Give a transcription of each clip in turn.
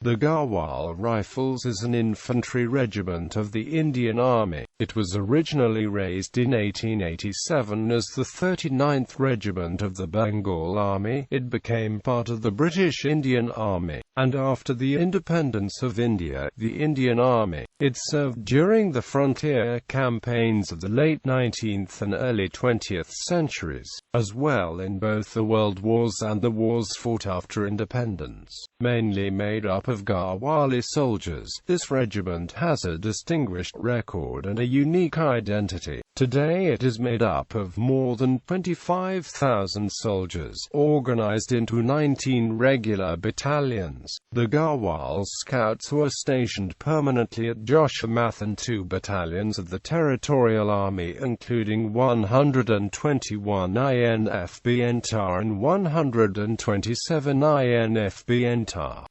The Garhwal Rifles is an infantry regiment of the Indian Army. It was originally raised in 1887 as the 39th Regiment of the Bengal Army. It became part of the British Indian Army, and after the independence of India, the Indian Army. It served during the frontier campaigns of the late 19th and early 20th centuries, as well in both the World Wars and the wars fought after independence. Mainly made up of Garhwali soldiers, this regiment has a distinguished record and a unique identity. Today it is made up of more than 25,000 soldiers, organized into 19 regular battalions. The Garhwal Scouts were stationed permanently at Joshimath and 2 battalions of the Territorial Army, including 121 INFB-NTAR and 127 INFB-NTAR.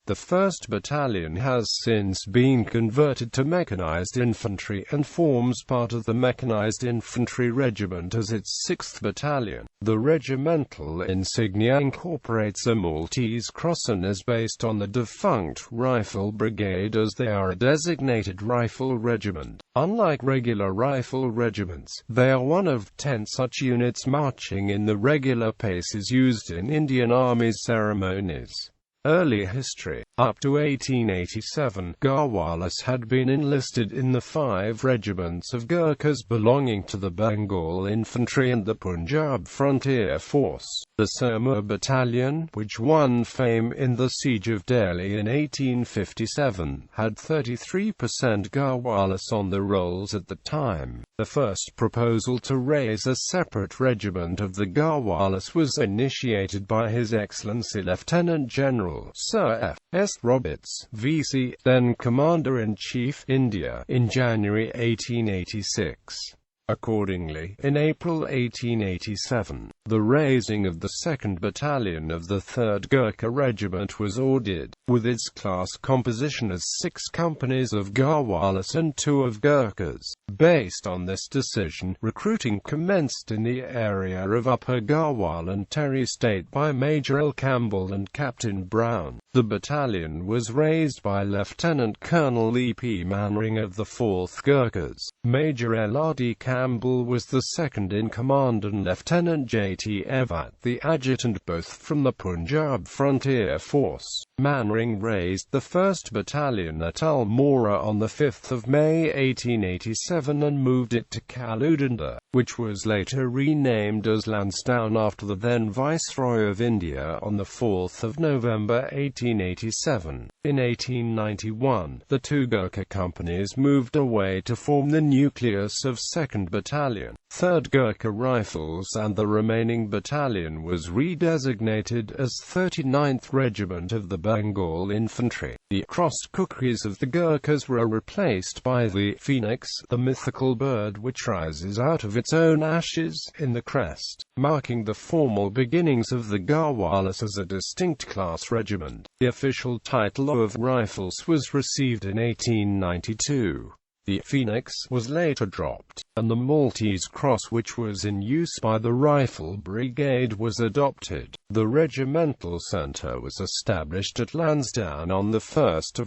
The 1st Battalion has since been converted to mechanized infantry and forms part of the Mechanized Infantry Regiment as its 6th Battalion. The regimental insignia incorporates a Maltese cross and is based on the defunct Rifle Brigade, as they are a designated rifle regiment. Unlike regular rifle regiments, they are one of 10 such units marching in the regular paces used in Indian Army ceremonies. Early history. Up to 1887, Garhwalis had been enlisted in the 5 regiments of Gurkhas belonging to the Bengal Infantry and the Punjab Frontier Force. The Surma Battalion, which won fame in the Siege of Delhi in 1857, had 33% Garhwalis on the rolls at the time. The first proposal to raise a separate regiment of the Garhwalis was initiated by His Excellency Lieutenant General Sir F. S. Roberts, V.C., then Commander-in-Chief, India, in January 1886. Accordingly, in April 1887, the raising of the 2nd Battalion of the 3rd Gurkha Regiment was ordered, with its class composition as 6 companies of Garhwalis and 2 of Gurkhas. Based on this decision, recruiting commenced in the area of Upper Garhwal and Terry State by Major L. Campbell and Captain Brown. The battalion was raised by Lieutenant Colonel E. P. Manring of the 4th Gurkhas. Major L. R. D. Campbell was the second-in-command and Lieutenant J. T. Evatt the adjutant, both from the Punjab Frontier Force. Manring raised the 1st Battalion at Almora on 5 May 1887 and moved it to Kaludanda, which was later renamed as Lansdowne after the then Viceroy of India on 4 November 1887. In 1891, the 2 Gurkha companies moved away to form the nucleus of 2nd Battalion, 3rd Gurkha Rifles, and the remaining battalion was redesignated as 39th Regiment of the Bengal Infantry. The crossed kukris of the Gurkhas were replaced by the phoenix, the mythical bird which rises out of its own ashes, in the crest, marking the formal beginnings of the Garhwalis as a distinct class regiment. The official title of Rifles was received in 1892. The phoenix was later dropped, and the Maltese cross, which was in use by the Rifle Brigade, was adopted. The regimental centre was established at Lansdowne on 1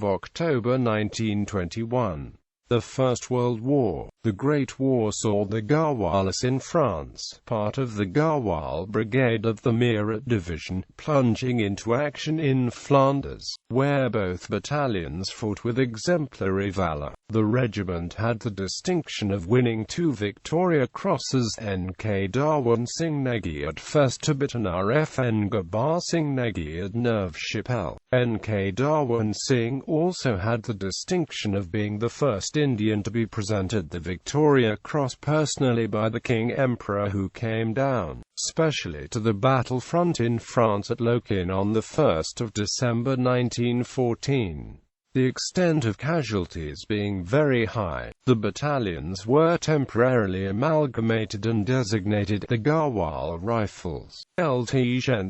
October 1921. The First World War. The Great War saw the Garhwalis in France, part of the Garhwal Brigade of the Meerut Division, plunging into action in Flanders, where both battalions fought with exemplary valour. The regiment had the distinction of winning 2 Victoria Crosses, N.K. Darwan Singh Negi at 1st Tibetan R.F. and Gabbar Singh Negi at Nerve Chapelle. N.K. Darwan Singh also had the distinction of being the first Indian to be presented the Victoria Cross personally by the King Emperor, who came down specially to the battlefront in France at Loquin on 1 December 1914. the extent of casualties being very high. The battalions were temporarily amalgamated and designated the Garhwal Rifles. Lt.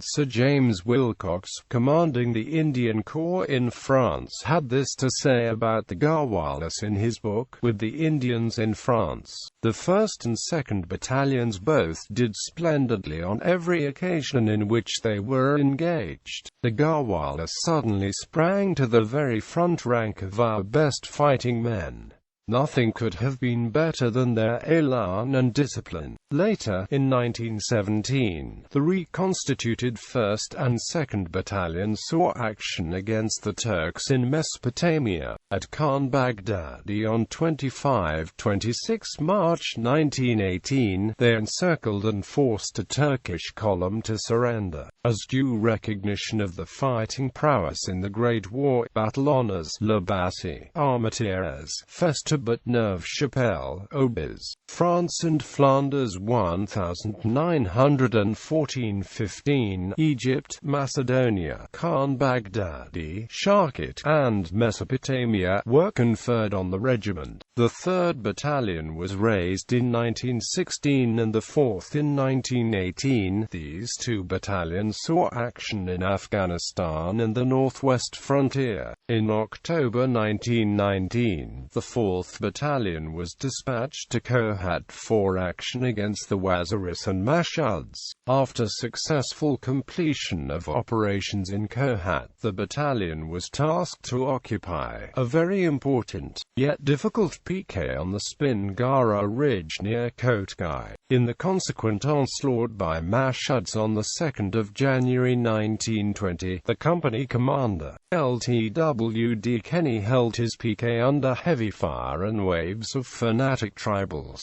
Sir James Wilcox, commanding the Indian Corps in France, had this to say about the Garhwalis in his book, With the Indians in France. The 1st and 2nd Battalions both did splendidly on every occasion in which they were engaged. The Garhwalis suddenly sprang to the very front rank of our best fighting men. Nothing could have been better than their élan and discipline. Later, in 1917, the reconstituted 1st and 2nd Battalions saw action against the Turks in Mesopotamia, at Khan Baghdadi on 25–26 March 1918. They encircled and forced a Turkish column to surrender. As due recognition of the fighting prowess in the Great War, battle honors Le Bassi, Armentières, Festabat Neuve-Chapelle, Obis, France and Flanders 1914–15, Egypt, Macedonia, Khan Baghdadi, Sharkit, and Mesopotamia were conferred on the regiment. The 3rd Battalion was raised in 1916 and the 4th in 1918. These two battalions saw action in Afghanistan and the northwest frontier. In October 1919, the 4th Battalion was dispatched to Kohat for action against the Waziris and Mashuds. After successful completion of operations in Kohat, the battalion was tasked to occupy a very important, yet difficult piquet on the Spin-Gara Ridge near Kotgai. In the consequent onslaught by Mashuds on the 2nd of January 1920, the company commander, Ltwd Kenny, held his piquet under heavy fire and waves of fanatic tribals.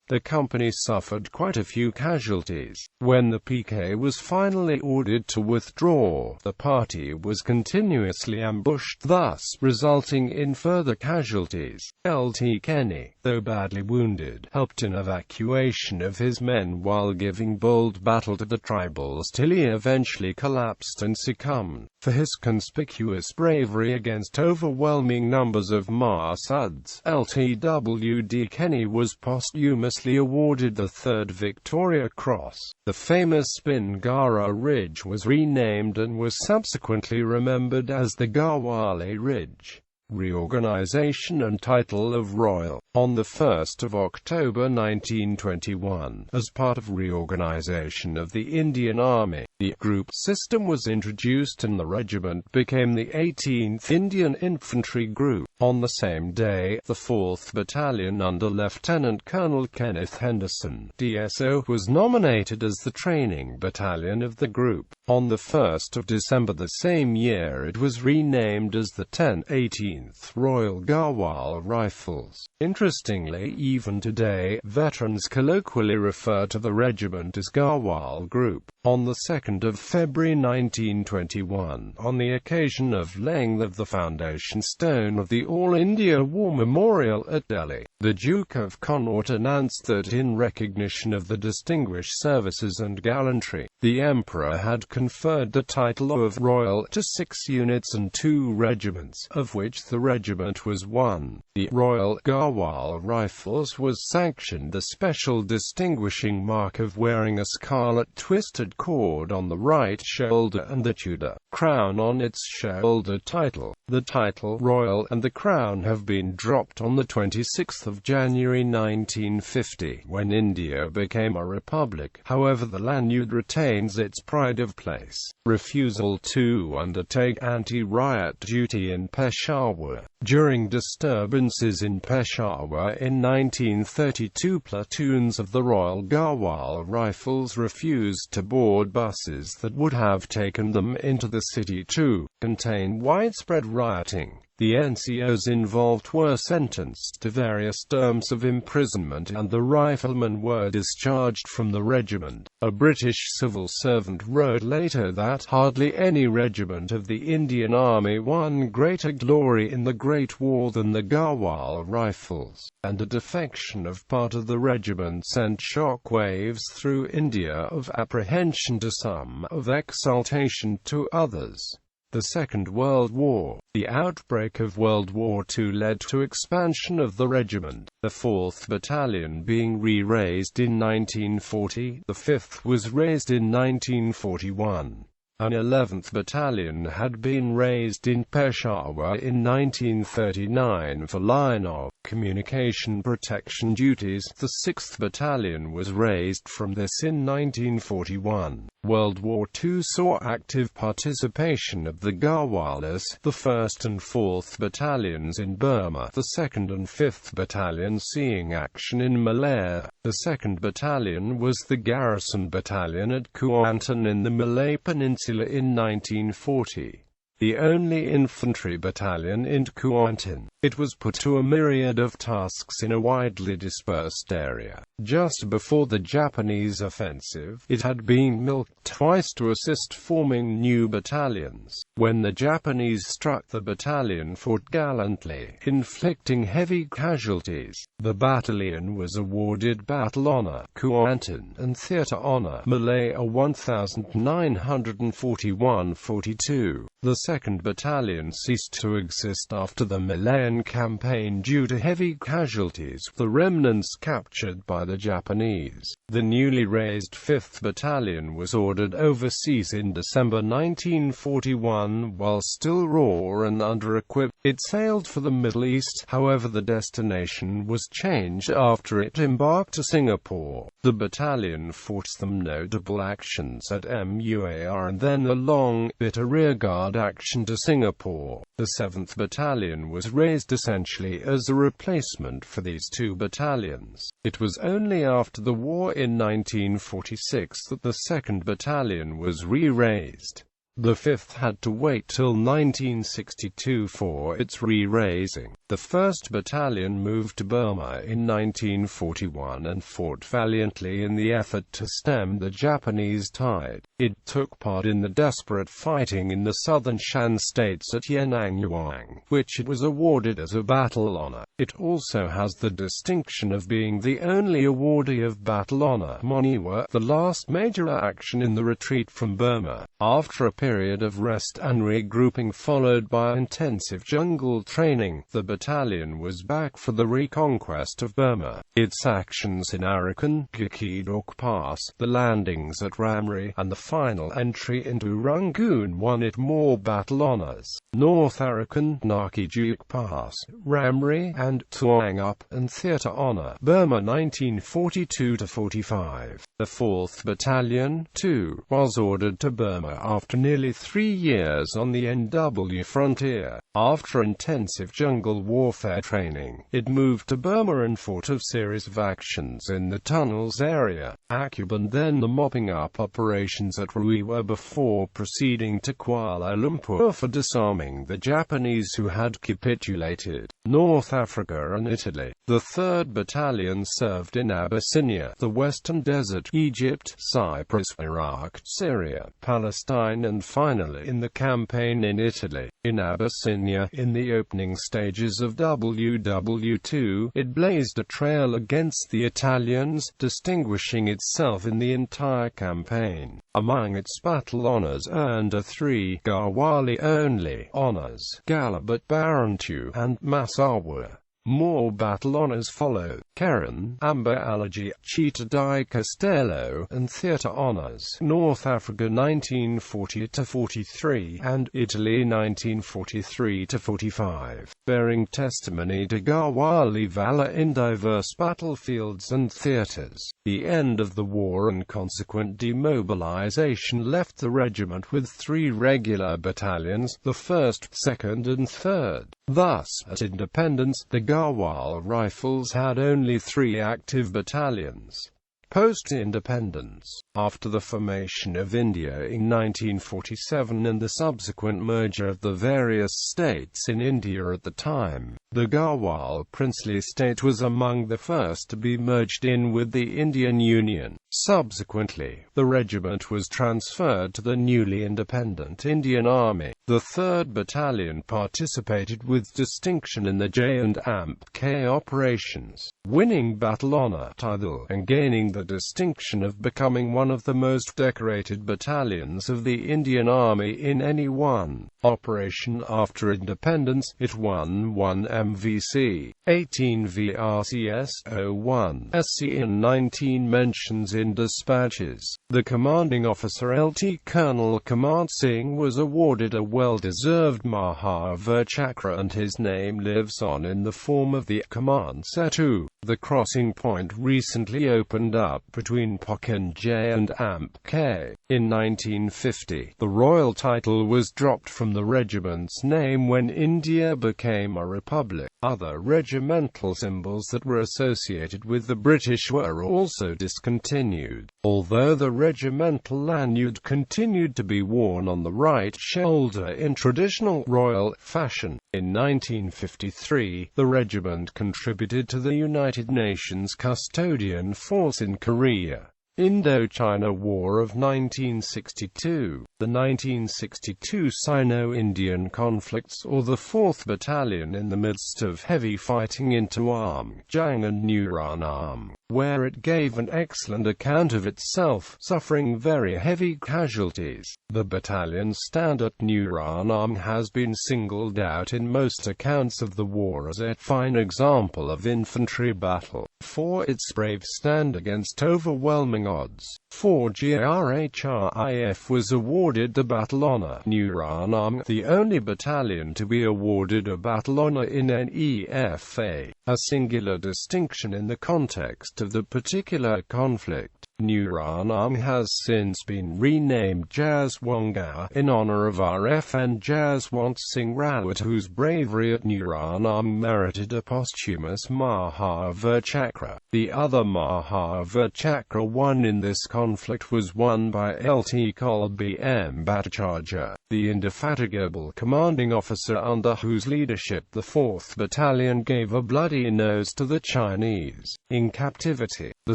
The company suffered quite a few casualties. When the piquet was finally ordered to withdraw, the party was continuously ambushed, thus resulting in further casualties. Lt. Kenny, though badly wounded, helped in evacuation of his men while giving bold battle to the tribals till he eventually collapsed and succumbed. For his conspicuous bravery against overwhelming numbers of Mashuds, Ltwd Kenny was posthumously awarded the 3rd Victoria Cross. The famous Spin-Gara Ridge was renamed and was subsequently remembered as the Garhwali Ridge. Reorganization and title of Royal. On the 1st of October 1921, as part of reorganization of the Indian Army, the group system was introduced and the regiment became the 18th Indian Infantry Group. On the same day, the 4th Battalion under Lieutenant Colonel Kenneth Henderson, DSO, was nominated as the training battalion of the group. On the 1st of December the same year it was renamed as the 18th Royal Garhwal Rifles. Interestingly, even today, veterans colloquially refer to the regiment as Garhwal Group. On the 2nd of February 1921, on the occasion of laying of the foundation stone of the All India War Memorial at Delhi, the Duke of Connaught announced that in recognition of the distinguished services and gallantry, the Emperor had conferred the title of Royal to 6 units and 2 regiments, of which the regiment was one. The Royal Garhwal Rifles was sanctioned the special distinguishing mark of wearing a scarlet twisted cord on the right shoulder and the Tudor crown on its shoulder title. The title Royal and the crown have been dropped on the 26th of January 1950, when India became a republic. However, the lanyard retains its pride of place. Refusal to undertake anti-riot duty in Peshawar. During disturbances in Peshawar in 1932, platoons of the Royal Garhwal Rifles refused to board buses that would have taken them into the city to contain widespread rioting. The NCOs involved were sentenced to various terms of imprisonment and the riflemen were discharged from the regiment. A British civil servant wrote later that hardly any regiment of the Indian Army won greater glory in the Great War than the Garhwal Rifles, and a defection of part of the regiment sent shock waves through India of apprehension to some, of exultation to others. The Second World War. The outbreak of World War II led to expansion of the regiment, the 4th Battalion being re-raised in 1940, the 5th was raised in 1941. An 11th Battalion had been raised in Peshawar in 1939 for line of communication protection duties. The 6th Battalion was raised from this in 1941. World War II saw active participation of the Garhwalis, the 1st and 4th Battalions in Burma, the 2nd and 5th Battalions seeing action in Malaya. The 2nd Battalion was the garrison battalion at Kuantan in the Malay Peninsula in 1940. The only infantry battalion in Kuantan, it was put to a myriad of tasks in a widely dispersed area. Just before the Japanese offensive, it had been milked twice to assist forming new battalions. When the Japanese struck, the battalion fought gallantly, inflicting heavy casualties. The battalion was awarded Battle Honour, Kuantan, and Theatre Honour, Malaya 1941-42. The 2nd Battalion ceased to exist after the Malayan campaign due to heavy casualties, the remnants captured by the Japanese. The newly raised 5th Battalion was ordered overseas in December 1941 while still raw and under-equipped. It sailed for the Middle East, however the destination was changed after it embarked to Singapore. The battalion fought some notable actions at MUAR and then a long, bitter rearguard action to Singapore. The 7th Battalion was raised essentially as a replacement for these two battalions. It was only after the war in 1946 that the 2nd Battalion was re-raised. The 5th had to wait till 1962 for its re-raising. The 1st Battalion moved to Burma in 1941 and fought valiantly in the effort to stem the Japanese tide. It took part in the desperate fighting in the southern Shan states at Yenangyaung, which it was awarded as a Battle Honour. It also has the distinction of being the only awardee of Battle Honour Moniwa, the last major action in the retreat from Burma. After a period of rest and regrouping followed by intensive jungle training, the battalion was back for the reconquest of Burma. Its actions in Arakan, Gikidok Pass, the landings at Ramri, and the final entry into Rangoon won it more battle honours. North Arakan, Nakijuk Pass, Ramri, and Tuang Up, and Theatre Honour, Burma 1942-45. The 4th Battalion, too, was ordered to Burma after nearly 3 years on the NW frontier. After intensive jungle warfare training, it moved to Burma and fought a series of actions in the tunnels area, Akuban, then the mopping up operations at Ruiwa before proceeding to Kuala Lumpur for disarming the Japanese who had capitulated. North Africa and Italy. The 3rd Battalion served in Abyssinia, the Western Desert, Egypt, Cyprus, Iraq, Syria, Palestine, and finally in the campaign in Italy. In Abyssinia, in the opening stages of WW2, it blazed a trail against the Italians, distinguishing itself in the entire campaign. Among its battle honours earned are 3 Garhwali only honours, Galabat Barantu, and Massawa. More battle honours followed: Keren, Amba Allergy, Città di Castello, and Theatre Honours, North Africa 1940-43, and Italy 1943-45, bearing testimony to Garhwali valour in diverse battlefields and theatres. The end of the war and consequent demobilization left the regiment with 3 regular battalions, the 1st, 2nd and 3rd. Thus, at independence, the Garhwal Rifles had only 3 active battalions. Post-independence. After the formation of India in 1947 and the subsequent merger of the various states in India at the time, the Garhwal princely state was among the first to be merged in with the Indian Union. Subsequently, the regiment was transferred to the newly independent Indian Army. The 3rd Battalion participated with distinction in the J&K operations, winning Battle Honour title and gaining the the distinction of becoming one of the most decorated battalions of the Indian Army in any one operation after independence. It won 1 MVC, 18 VRCS-01 SC and 19 mentions in dispatches. The commanding officer Lt. Colonel Kamal Singh was awarded a well-deserved Mahavir Chakra, and his name lives on in the form of the Command Setu. The crossing point recently opened up between Pokhran J and Amp K. In 1950, the royal title was dropped from the regiment's name when India became a republic. Other regimental symbols that were associated with the British were also discontinued, although the regimental lanyard continued to be worn on the right shoulder in traditional royal fashion. In 1953, the regiment contributed to the United Nations Custodian Force in Korea. Indo-China War of 1962. The 1962 Sino-Indian conflicts saw the 4th Battalion in the midst of heavy fighting into Armjang and Nuranam, where it gave an excellent account of itself, suffering very heavy casualties. The battalion's stand at Nuranam has been singled out in most accounts of the war as a fine example of infantry battle, for its brave stand against overwhelming odds. 4 GRHRIF was awarded the Battle Honour. Nuranam, the only battalion to be awarded a Battle Honour in an EFA, a singular distinction in the context of the particular conflict. Nuranam has since been renamed Jaswant in honor of RFN Jaswant Singh Rawat, whose bravery at Nuranam merited a posthumous Mahavir Chakra. The other Mahavir Chakra won in this conflict was won by Lt. Col. B.M. Bhattacharya, the indefatigable commanding officer under whose leadership the 4th Battalion gave a bloody nose to the Chinese. In captivity, the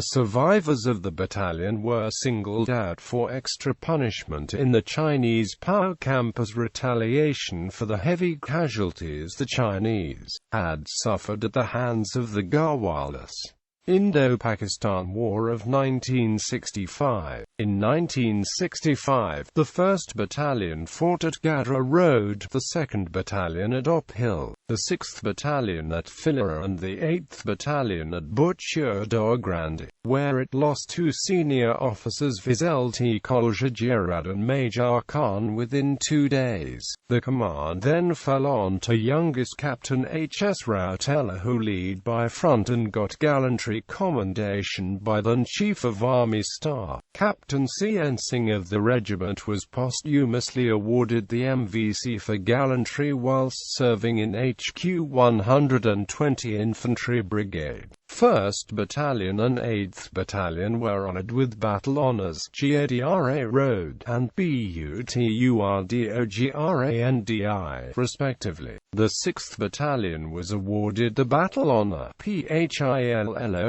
survivors of the battalion were singled out for extra punishment in the Chinese power camp as retaliation for the heavy casualties the Chinese had suffered at the hands of the Garhwalis. Indo-Pakistan War of 1965. In 1965, the 1st Battalion fought at Gadra Road, the 2nd Battalion at Op Hill, the 6th Battalion at Philera and the 8th Battalion at Butcher Grande, where it lost 2 senior officers, viz. Lt. Col. Jajirad and Major Khan, within 2 days. The command then fell on to youngest Captain H.S. Rautela, who led by front and got gallantry commendation by then Chief of Army Staff. Captain C.N. Singh of the regiment was posthumously awarded the MVC for gallantry whilst serving in HQ 120 Infantry Brigade. 1st Battalion and 8th Battalion were honoured with battle honours GADRA Road and BUTURDOGRANDI, respectively. The 6th Battalion was awarded the Battle Honour PHILLORA,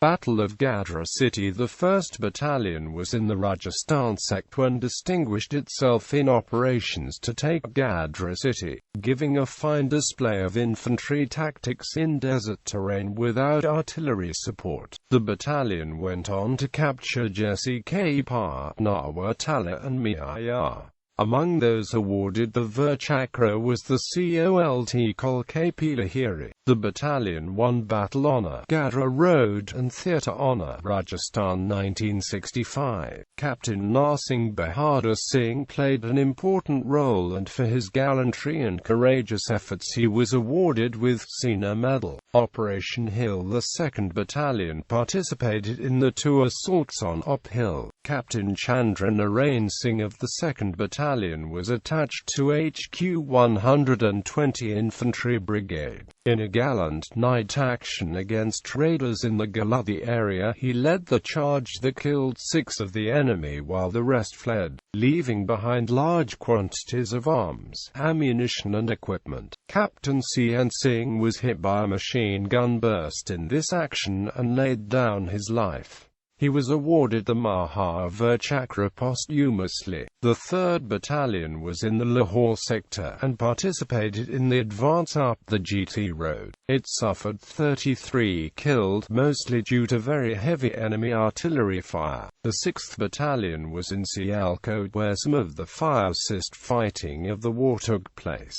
Battle of Gadra City. The 1st Battalion was in the Rajasthan sector and distinguished itself in operations to take Gadra City, giving a fine display of infantry tactics in desert terrain without artillery support. The battalion went on to capture Jesse K. Patna, Tala and Miaya. Among those awarded the Vir Chakra was the COLT Col. K.P. Lahiri. The battalion won Battle Honour Gadra Road and Theatre Honour Rajasthan 1965. Captain Narsingh Bahadur Singh played an important role, and for his gallantry and courageous efforts he was awarded with Sena Medal. Operation Hill. The 2nd Battalion participated in the 2 assaults on Op Hill. Captain Chandra Narain Singh of the 2nd Battalion was attached to HQ 120 Infantry Brigade. In a gallant night action against raiders in the Galadi area, he led the charge that killed 6 of the enemy while the rest fled, leaving behind large quantities of arms, ammunition and equipment. Captain C.N. Singh was hit by a machine gun burst in this action and laid down his life. He was awarded the Mahavir Chakra posthumously. The 3rd Battalion was in the Lahore sector and participated in the advance up the GT road. It suffered 33 killed, mostly due to very heavy enemy artillery fire. The 6th Battalion was in Sialkot, where some of the fire-assist fighting of the war took place.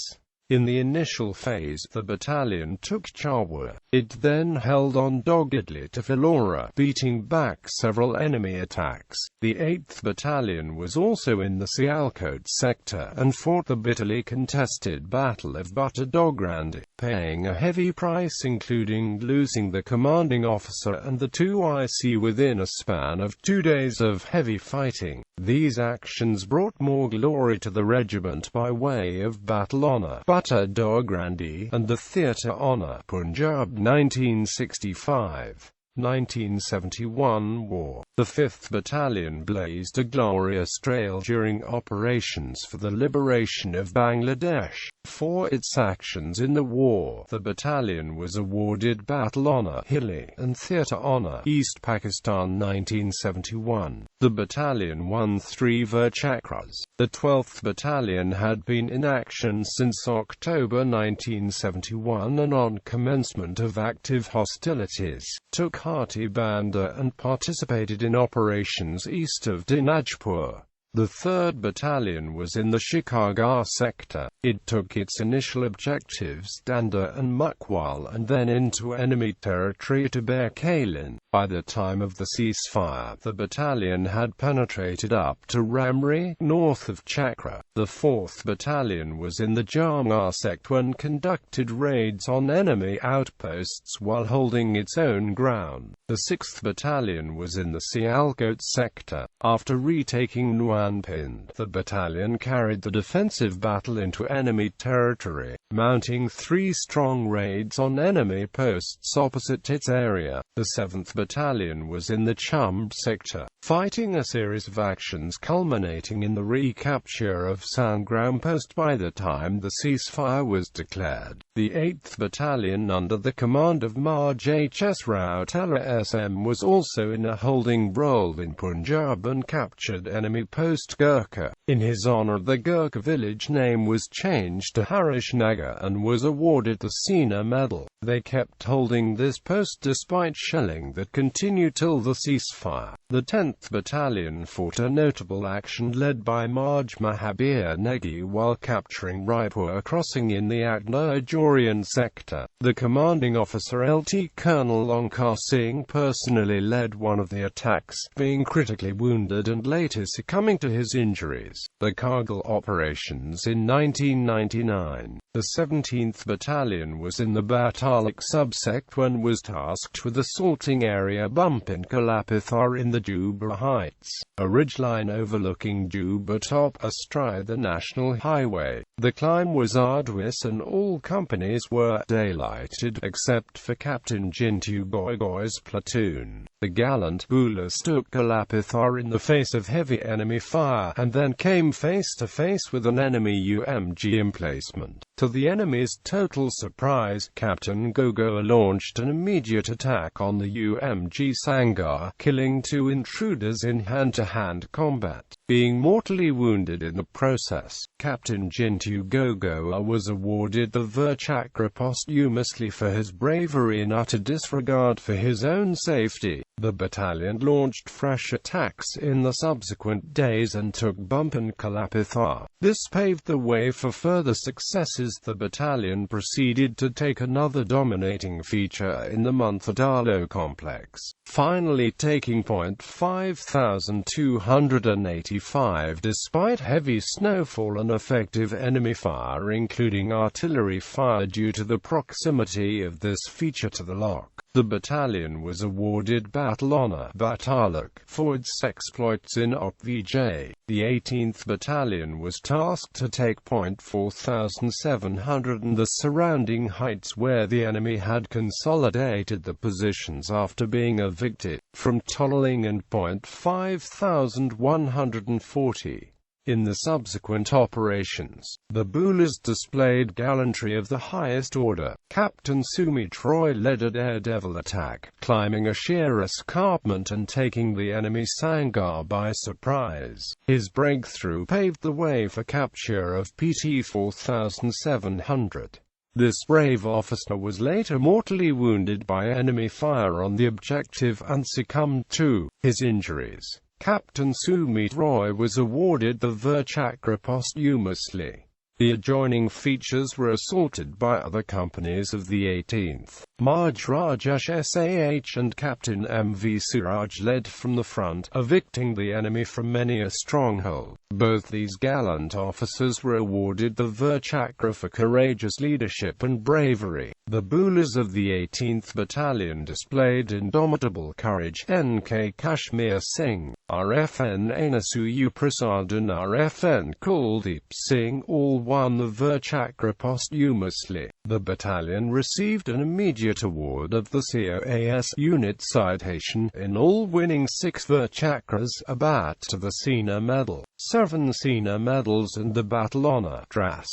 In the initial phase, the battalion took Chawar. It then held on doggedly to Philora, beating back several enemy attacks. The 8th Battalion was also in the Sialkot sector and fought the bitterly contested Battle of Butterdograndi, paying a heavy price including losing the commanding officer and the 2 IC within a span of 2 days of heavy fighting. These actions brought more glory to the regiment by way of battle honour, Butterdograndi, and the Theatre Honour, Punjab 1965-1971 War. The 5th Battalion blazed a glorious trail during operations for the liberation of Bangladesh. For its actions in the war, the battalion was awarded Battle Honour Hilli and Theatre Honour East Pakistan 1971. The battalion won 3 Vir Chakras. The 12th Battalion had been in action since October 1971 and on commencement of active hostilities, took hearty Banda and participated in operations east of Dinajpur. The 3rd Battalion was in the Shikhargarh sector. It took its initial objectives Danda and Mukwal and then into enemy territory to Berkalin. By the time of the ceasefire, the battalion had penetrated up to Ramri, north of Chakra. The 4th Battalion was in the Jamnar sector and conducted raids on enemy outposts while holding its own ground. The 6th Battalion was in the Sialkot sector. After retaking Nwanpind, the battalion carried the defensive battle into enemy territory, mounting 3 strong raids on enemy posts opposite its area. The 7th Battalion was in the Chumb sector, fighting a series of actions culminating in the recapture of Sangram Post by the time the ceasefire was declared. The 8th Battalion under the command of Maj H.S. Rautela SM was also in a holding role in Punjab and captured enemy post Gurkha. In his honour, the Gurkha village name was changed to Harishnagar and was awarded the Sena Medal. They kept holding this post despite shelling that continued till the ceasefire. The 10th Battalion fought a notable action led by Maj Mahabir Negi while capturing Raipur crossing in the Agna-Ajorian sector. The commanding officer Lt. Colonel Onkar Singh personally led one of the attacks, being critically wounded and later succumbing to his injuries. The Kargil operations in 1999. The 17th Battalion was in the Batalak subsector and was tasked with assaulting area Bumpin Kalapithar in the Juba Heights, a ridgeline overlooking Juba top astride the national highway. The climb was arduous and all companies were daylighted except for Captain Jintu Goigoi's platoon. The gallant Bulas took Kalapithar in the face of heavy enemy fire and then came face to face with an enemy UMG emplacement. To the enemy's total surprise, Captain Gogoa launched an immediate attack on the UMG Sangar, killing 2 intruders in hand-to-hand combat, being mortally wounded in the process. Captain Jintu Gogoa was awarded the Vir Chakra posthumously for his bravery and utter disregard for his own safety. The battalion launched fresh attacks in the subsequent days and took Bumpin Kalapithar. This paved the way for further successes. The battalion proceeded to take another dominating feature in the Munthadalo complex, finally taking Point 5285 despite heavy snowfall and effective enemy fire including artillery fire due to the proximity of this feature to the lock. The battalion was awarded Battle Honour Batalak for its exploits in OPVJ. The 18th Battalion was tasked to take Point 4700 and the surrounding heights where the enemy had consolidated the positions after being evicted from Tolling and Point 5140. In the subsequent operations, the Boolers displayed gallantry of the highest order. Captain Sumit Roy led a daredevil attack, climbing a sheer escarpment and taking the enemy Sangar by surprise. His breakthrough paved the way for capture of PT 4700. This brave officer was later mortally wounded by enemy fire on the objective and succumbed to his injuries. Captain Sumit Roy was awarded the Vir Chakra posthumously. The adjoining features were assaulted by other companies of the 18th Madhrajas SAH, and Captain M.V. Suraj led from the front, evicting the enemy from many a stronghold. Both these gallant officers were awarded the Vir Chakra for courageous leadership and bravery. The Boolers of the 18th Battalion displayed indomitable courage. N.K. Kashmir Singh, RFN Anasuyu Prasad and RFN Kuldeep Singh all won the Vir Chakra posthumously. The battalion received an immediate award of the COAS Unit Citation, in all winning 6 Vir Chakras, a bat to the Sena Medal, 7 Sena Medals and the Battle Honour Dras.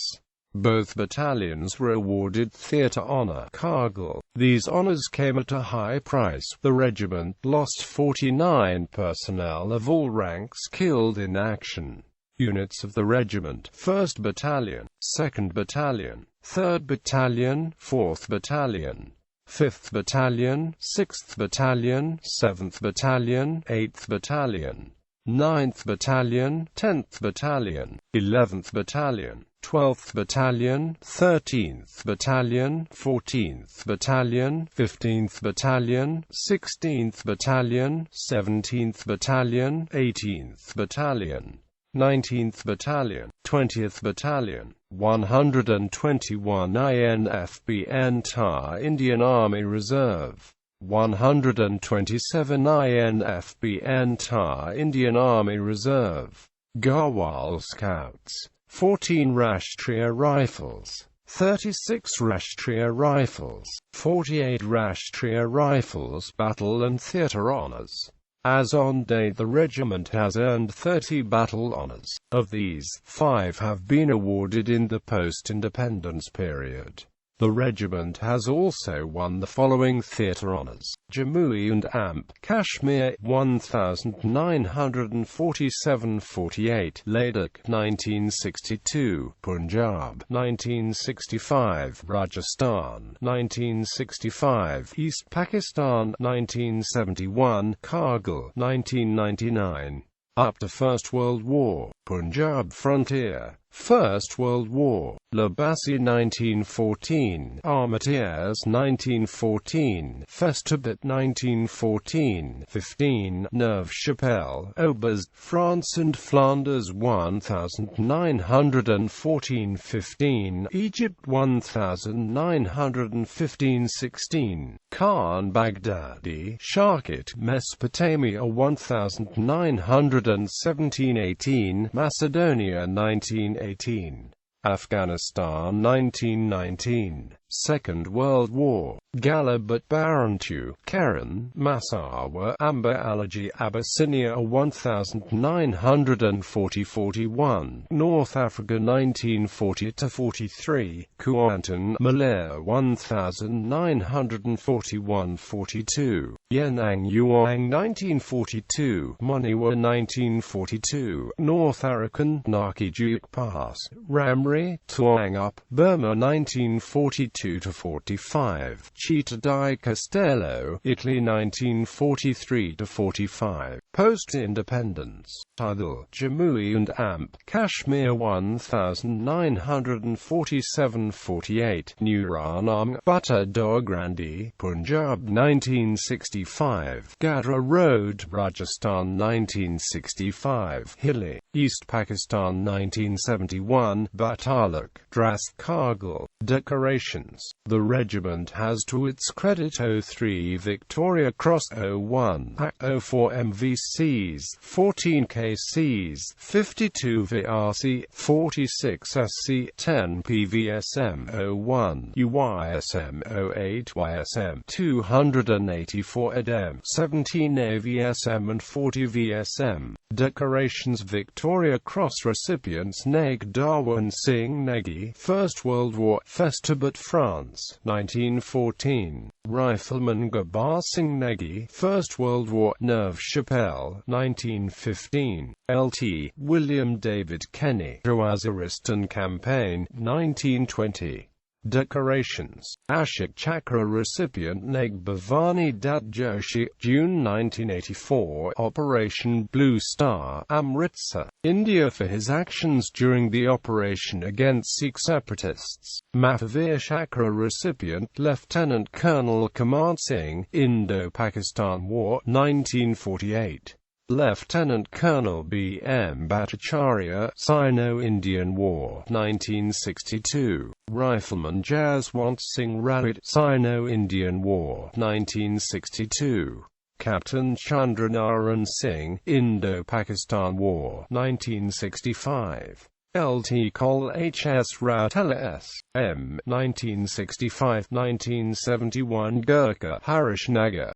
Both battalions were awarded Theatre Honour Kargil. These honours came at a high price. The regiment lost 49 personnel of all ranks killed in action. Units of the regiment: 1st Battalion, 2nd Battalion, 3rd Battalion, 4th Battalion, 5th Battalion, 6th Battalion, 7th Battalion, 8th Battalion, 9th Battalion, 10th Battalion, 11th Battalion, 12th Battalion, 13th Battalion, 14th Battalion, 15th Battalion, 16th Battalion, 17th Battalion, 18th Battalion, 19th Battalion, 20th Battalion, 121 INFBN TAR Indian Army Reserve, 127 INFBN TAR Indian Army Reserve, Garhwal Scouts, 14 Rashtriya Rifles, 36 Rashtriya Rifles, 48 Rashtriya Rifles Battle and Theatre Honours. As on date, the regiment has earned 30 battle honours. Of these, 5 have been awarded in the post-independence period. The regiment has also won the following theatre honours: Jammu and Amp, Kashmir 1947-48, Ladakh 1962, Punjab 1965, Rajasthan 1965, East Pakistan 1971, Kargil 1999. Up to First World War, Punjab Frontier, First World War, Labasi 1914, Armatières 1914, Festubit 1914, 15, Neuve Chapelle, Aubers, France and Flanders 1914, 15, Egypt 1915, 16, Khan Baghdadi, Sharkit, Mesopotamia 1917, 18, Macedonia 1918, Afghanistan 1919, Second World War, Galabat Barantu, Keren, Massawa, Amba Alaji, Abyssinia 1940-41, North Africa 1940-43, Kuantan, Malaya 1941-42, Yenang Yuang 1942, Moniwa 1942, North Arakan, Nakijuk Pass, Ramri, Tuangup, Burma 1942-45, Città di Castello, Italy 1943-45, Post-independence, Tidal, Jammu and Amp, Kashmir 1947-48, Nuranam, Butta Dograndi, Punjab 1965, Gadra Road, Rajasthan 1965, Hilli, East Pakistan 1971, Batalak, Dras, Kargil. Decorations. The regiment has to its credit 03 Victoria Cross, 01 AK, 04 MV KCs, 14 KCs, 52 VRC, 46 SC, 10 PVSM, 01 UYSM, 08 YSM, 284 EDM, 17 AVSM and 40 VSM. Decorations. Victoria Cross recipients. Neg Darwin Singh Negi, First World War, Festabat, France, 1914. Rifleman Gabbar Singh Negi, First World War, Neuve Chapelle, 1915. LT. William David Kenny, Jawaziristan Campaign, 1920. Decorations. Ashok Chakra recipient Neg Bhavani Dutt Joshi, June 1984, Operation Blue Star, Amritsar, India, for his actions during the operation against Sikh separatists. Mahavir Chakra recipient Lieutenant Colonel Kamal Singh, Indo-Pakistan War, 1948. Lieutenant Colonel B. M. Bhattacharya, Sino-Indian War, 1962. Rifleman Jaswant Singh Rawat, Sino-Indian War, 1962. Captain Chandranaran Singh, Indo-Pakistan War, 1965. LT Col H.S. Rawat L.S.M. 1965-1971. Gurkha Harishnagar,